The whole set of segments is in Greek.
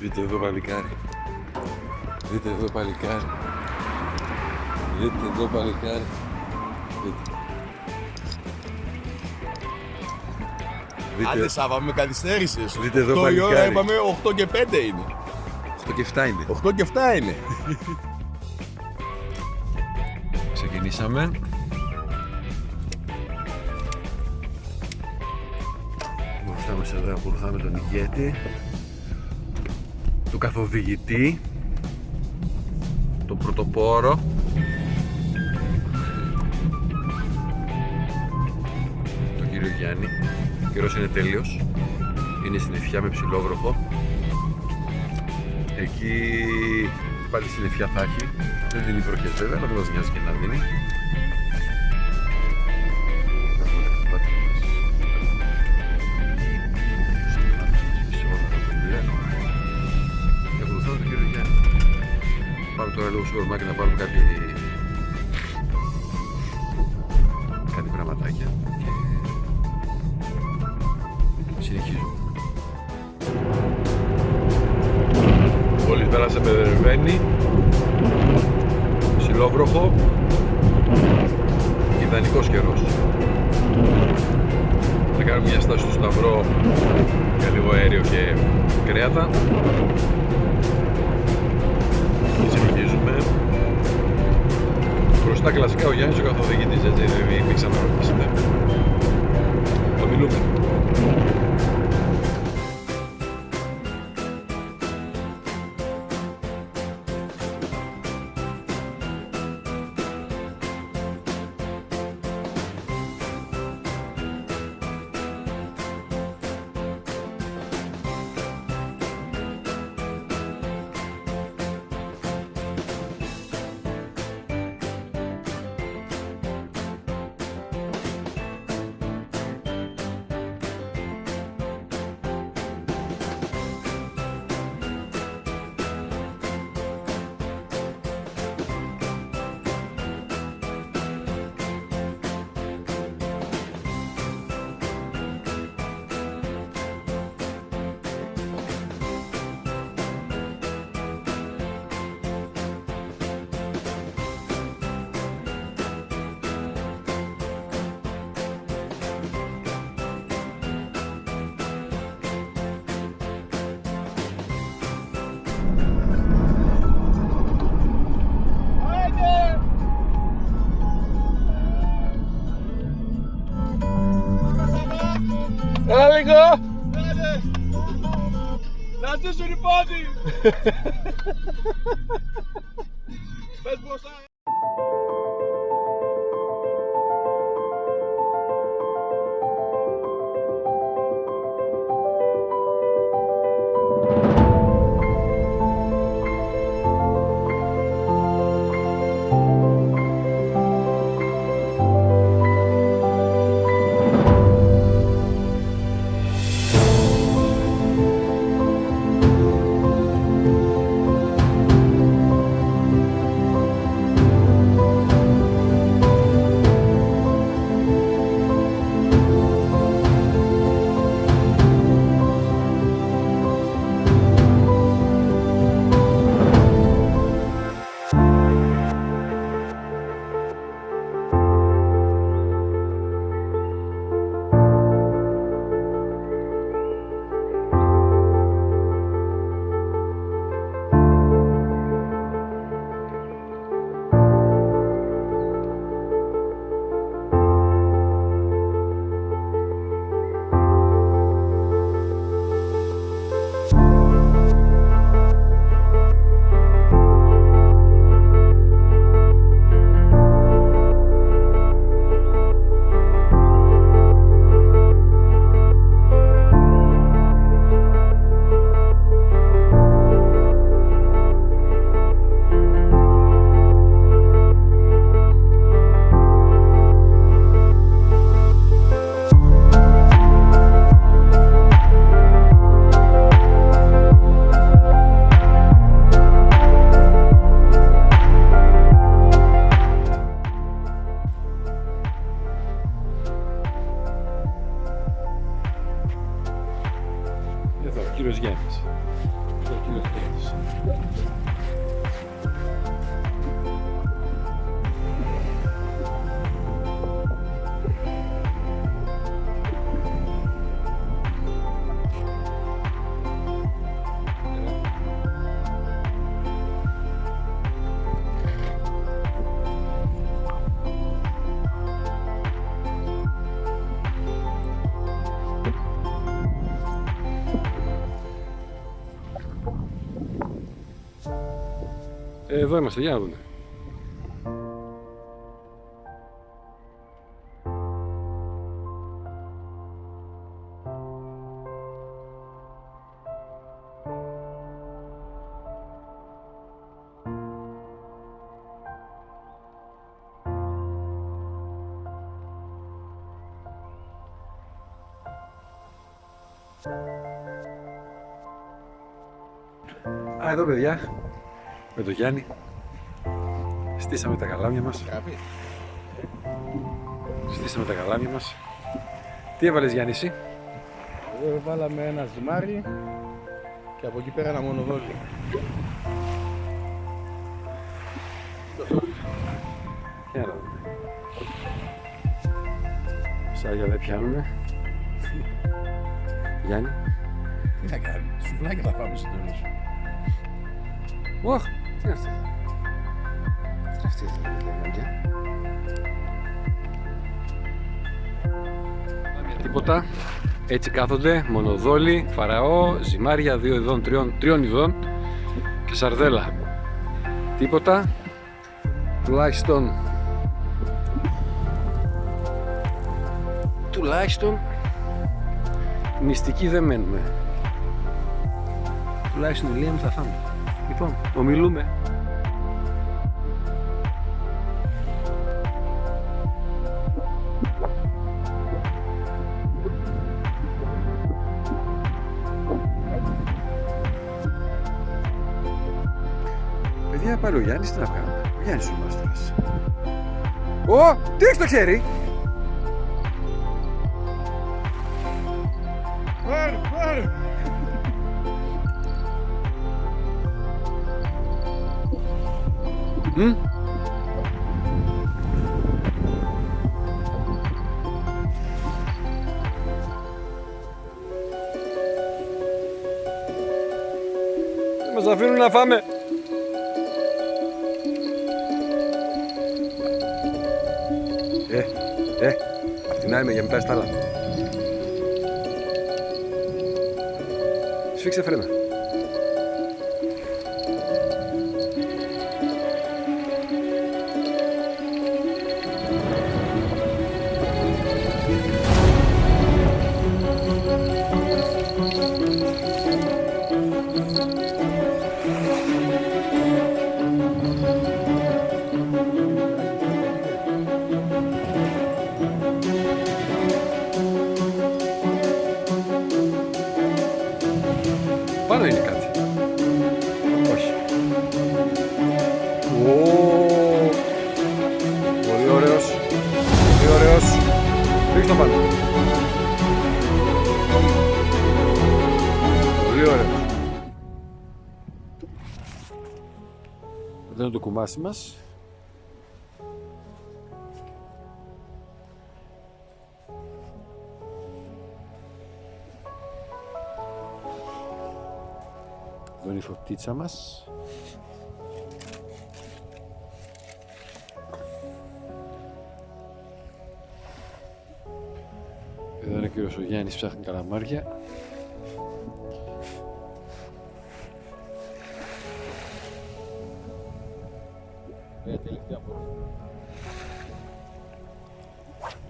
Δείτε εδώ παλικάρι. Δείτε εδώ παλικάρι. Δείτε εδώ παλικάρι. Δείτε. Άντε Σάβα, με καθυστέρησες. Δείτε εδώ 8 η παλικάρι. ώρα είπαμε, 8 και 5 είναι. 8 και 7 είναι. 8 και 7 είναι. Ξεκινήσαμε. Βοηθάμε σε εδώ, ακολουθάμε τον ηγέτη, τον καθοδηγητή, τον πρωτοπόρο. Τον κύριο Γιάννη. Ο καιρός είναι τέλειος. Είναι συννεφιά με ψηλόγροχο. Εκεί πάλι συννεφιά θα έχει. Δεν δίνει βροχές βέβαια, αλλά δεν μας νοιάζει και να δίνει. Και ακολουθώ τον κύριο Γιάννη. Πάμε τώρα λίγο στο ορμάκι να πάρουμε κάτι πραγματάκια και συνεχίζουμε. Μόλις πέρασε παιδερβαίνει, ψιλόβροχο, ιδανικός καιρός. Θα κάνουμε μια στάση στο Σταυρό για λίγο αέριο και κρέατα και συνεχίζουμε. Μπροστά κλασικά ο Γιάννης ο καθοδηγητής, έτσι, μην ξαναρωτήσετε. Το μιλούμε. Έλα λίγο! Να ζήσουν οι πόδι! Πες μπροστά! Εδώ είμαστε, για να δούμε. Α, εδώ παιδιά, με τον Γιάννη, στήσαμε τα καλάμια μας. Στήσαμε τα καλάμια μας. Τι έβαλες Γιάννη εσύ? Εδώ βάλαμε ένα ζυμάρι και από εκεί πέρα ένα μονοδόλι. Για να δούμε. Σάγια δεν πιάνουμε. Γιάννη. Τι να κάνει, σουβλάκια θα πάμε στο τέλος. Ωχ, τι είναι αυτό? Τι είναι αυτή η δουλειά? Τίποτα. Έτσι κάθονται, μονοδόλι, φαραώ, ζυμάρια 2 ειδών, 3 ειδών και σαρδέλα. Τίποτα. Τουλάχιστον μυστικοί δεν μένουμε. Τουλάχιστον ηλία μου θα φάμε. Λοιπόν, ομιλούμε. Παιδιά, πάλι ο Γιάννης τι να κάνουμε. Ο Γιάννης ο μάστορας. Ω, τι έχεις το χέρι? Πάρε! Δεν μας αφήνουν να φάμε. Απ' την άλλη με για μετά στα άλλα. Σφίξε φρένα. Πάνω είναι κάτι. Όχι. Πολύ ωραίος. Πολύ ωραίος. Ρίξτε το πάνω. Πολύ ωραίος. Εδώ είναι το κουμάσι μας. Εδώ είναι η φωτίτσα μας. Εδώ είναι ο κύριος ο Γιάννης, ψάχνει καλαμάρια.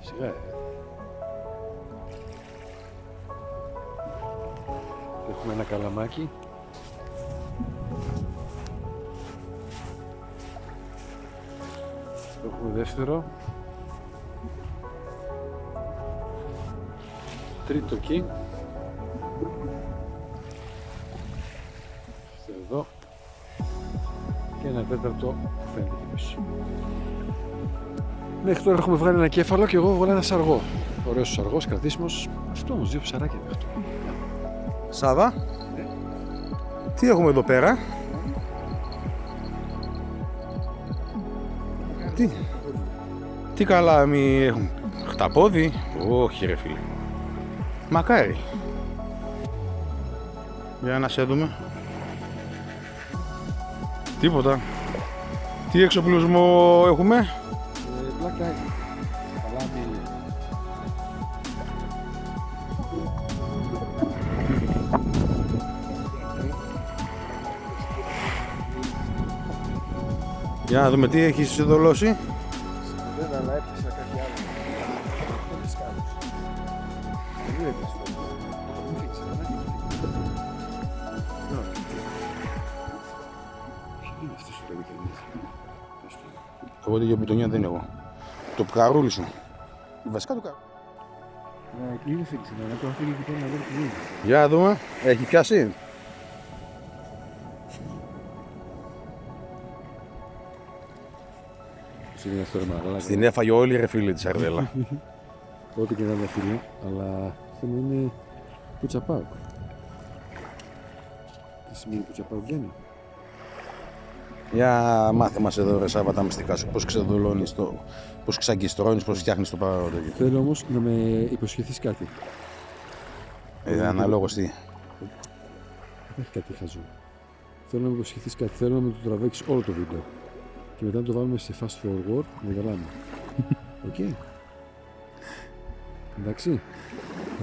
Σιγά. Έχουμε ένα καλαμάκι. Έχουμε δεύτερο. Τρίτο εκεί. Εδώ. Και ένα τέταρτο που φαίνεται πίσω. Μέχρι τώρα έχουμε βγάλει ένα κέφαλο και εγώ βγάλω ένα σαργό. Ωραίος σαργός, κρατήσιμος. Αυτό όμως, 2 ψαράκια είναι αυτό. Σάβα, τι έχουμε εδώ πέρα? Τι καλά μη έχουν. Χταπόδι? Όχι ρε φίλε. Μακάρι. Για να σε δούμε. Τίποτα. Τι εξοπλισμό έχουμε? Πλάκα, παλάμι. Για να δούμε τι έχεις δολώσει. Δεν αλλά έπαιξα κάτι άλλο. Δεν σκάλωσε. Δεν έπαιξε. Μην φύγεις, δεν έχει Ποιο είναι αυτός ο καλοκαιρινής. Εγώ τέτοια μπουτονιά δεν έχω. Το πκαρούλι σου. Βασικά το καρούλι. Ναι, κλείνει να το αφήνει και να δει τι γίνεται. Για να δούμε. Έχει πιάσει. Είναι αυτό ρε μαλάκα. Στην έφαγε όλη ρε φίλε τη σαρδέλα. Ό,τι και να είναι φίλε, αλλά θέμα είναι πουτσα πάω. Τι σημαίνει πουτσα πάω βγαίνει. Για μάθε μας εδώ ρε Σάβα τα μυστικά σου. Πώς ξεδολώνεις το... Πώς ξαγκιστρώνεις, πώς φτιάχνεις το παράδοτο. Θέλω όμως να με υποσχεθείς κάτι. Αναλόγως τι. Δεν έχει κάτι χαζό. Θέλω να με υποσχεθείς κάτι. Θέλω να με το τραβήξεις όλο το βίντεο. Και μετά να το βάλουμε σε fast forward να γελάμε. Οκ. Εντάξει.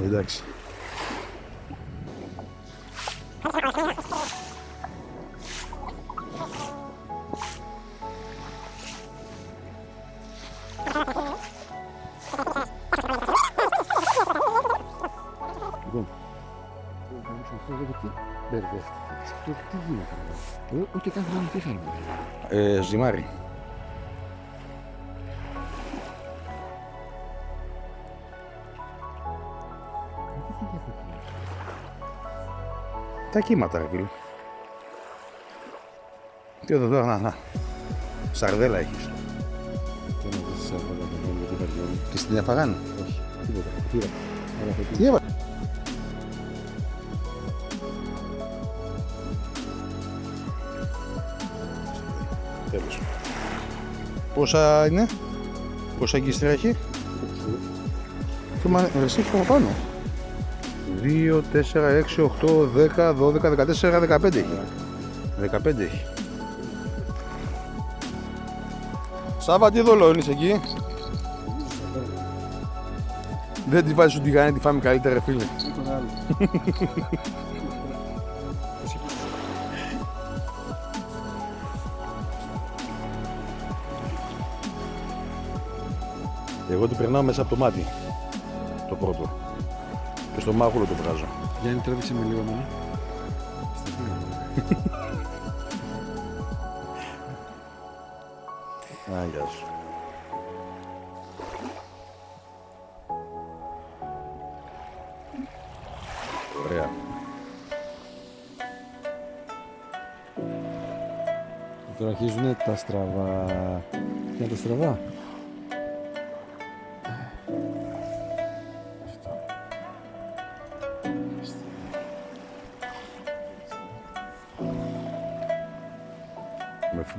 Εντάξει. Λοιπόν, γιατί μπερδεύτηκες, τι γίνεται, ούτε καν θυμάμαι τι είχαμε. Ζυμάρι. Τα κύματα ρε φίλε. Τι εδώ τώρα, να. Σαρδέλα έχεις. Και να δεις σάρδα να βγάλει γιατί βαριώνει. Και στην έφαγαν. Όχι, τίποτα, πήρα. Αλλά θα Τι έβαλε. Τέλος. Πόσα είναι, πόσα εγκύστρια έχει. Εσύ έχω πάνω. 2, 4, 6, 8, 10, 12, 14, 15 έχει. 15 έχει. Σάβα, τι δολώνεις εκεί. Δεν τη βάζεις ότι κάνει τη φάμε καλύτερα φίλε. τον άλλο. Εγώ την περνάω μέσα από το μάτι. Το πρώτο. Και στο μάγουλο το βγάζω. Γιάννη, τρέβηξε με λίγο μένα. Α, γεια σου. Ωραία. Τώρα αρχίζουν τα στραβά. Ποια είναι τα στραβά.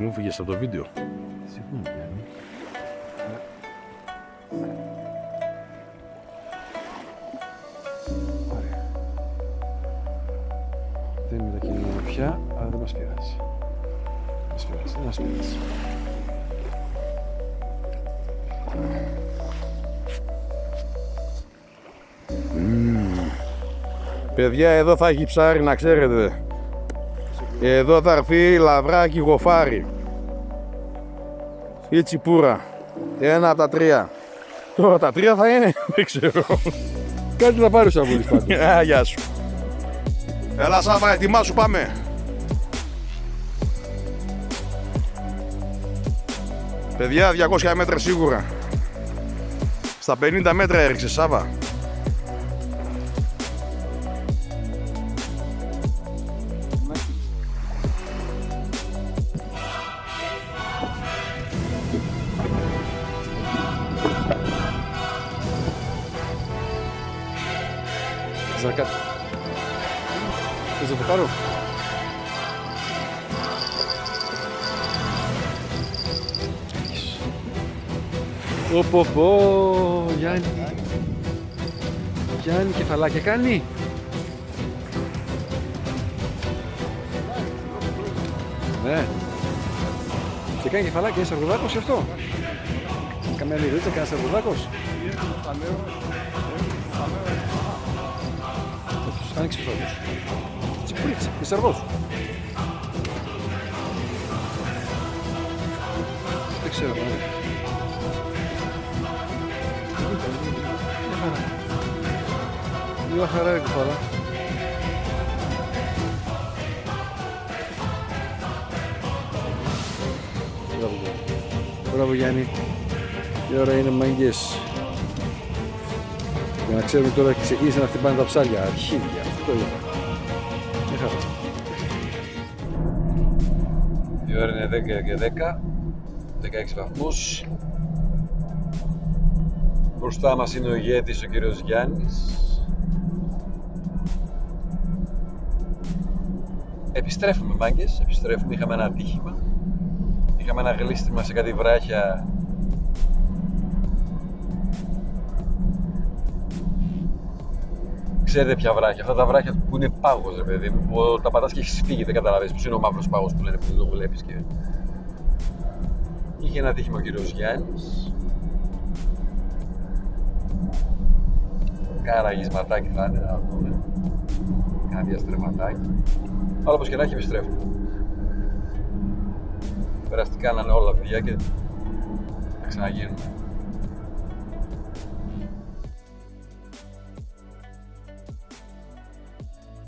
Μου φύγες από το βίντεο. Συγγνώμη, Γιάννη. Ωραία. Δεν είναι τα κινούμενα πια, αλλά δεν μας πειράζει. Δεν μας πειράζει. Παιδιά, εδώ θα έχει ψάρι, να ξέρετε. Εδώ θα έρθει λαβράκι γοφάρι. Ή τσιπούρα. Ένα από τα τρία. Τώρα τα τρία θα είναι, δεν ξέρω. Κάτι θα πάρει ο Σαββούλης πάντως. Γεια σου. Έλα Σάβα, ετοιμάσου, πάμε. Παιδιά, 200 μέτρα σίγουρα. Στα 50 μέτρα έριξε Σάβα. Ζακάτ. Θες να το πάρω. Πω, Γιάννη. Γιάννη, κεφαλάκια κάνει. Ναι. Και κάνει κεφαλάκια, είναι σαρδουδάκος γι' αυτό. Καμία λιρίτσα, κάνει σαρδουδάκος. Άνοιξε το φόβος. Τσιπουρίτσα, είναι σαρδός. Δεν ξέρω. Μια χαρά είναι κουφάλα. Μπράβο Γιάννη. Η ώρα είναι μάγκες. Για να ξέρουμε τώρα ξεκίνησαν να χτυπάνε τα ψάρια. Αρχίδια. Αυτό είναι. Μια χαρά. Η ώρα είναι 10 και 10. 16 βαθμούς. Μπροστά μας είναι ο ηγέτης, ο κύριος Γιάννης. Επιστρέφουμε μάγκες, επιστρέφουμε. Είχαμε ένα ατύχημα. Είχαμε ένα γλίστριμα σε κάτι βράχια. Ξέρετε ποια βράχια, αυτά τα βράχια που είναι πάγος, ρε παιδί μου, που τα πατάς και έχεις φύγει, δεν καταλαβαίνεις ποιος είναι ο μαύρος πάγος που λένε που δεν το βλέπεις και... Είχε ένα ατύχημα ο κύριος Γιάννης. Καραγισματάκι θα είναι, να δούμε. Κάνα διαστρεματάκι. Αλλά όπως και να έχει επιστρέφουμε. Περαστικά να είναι όλα παιδιά και θα ξαναγίνουμε.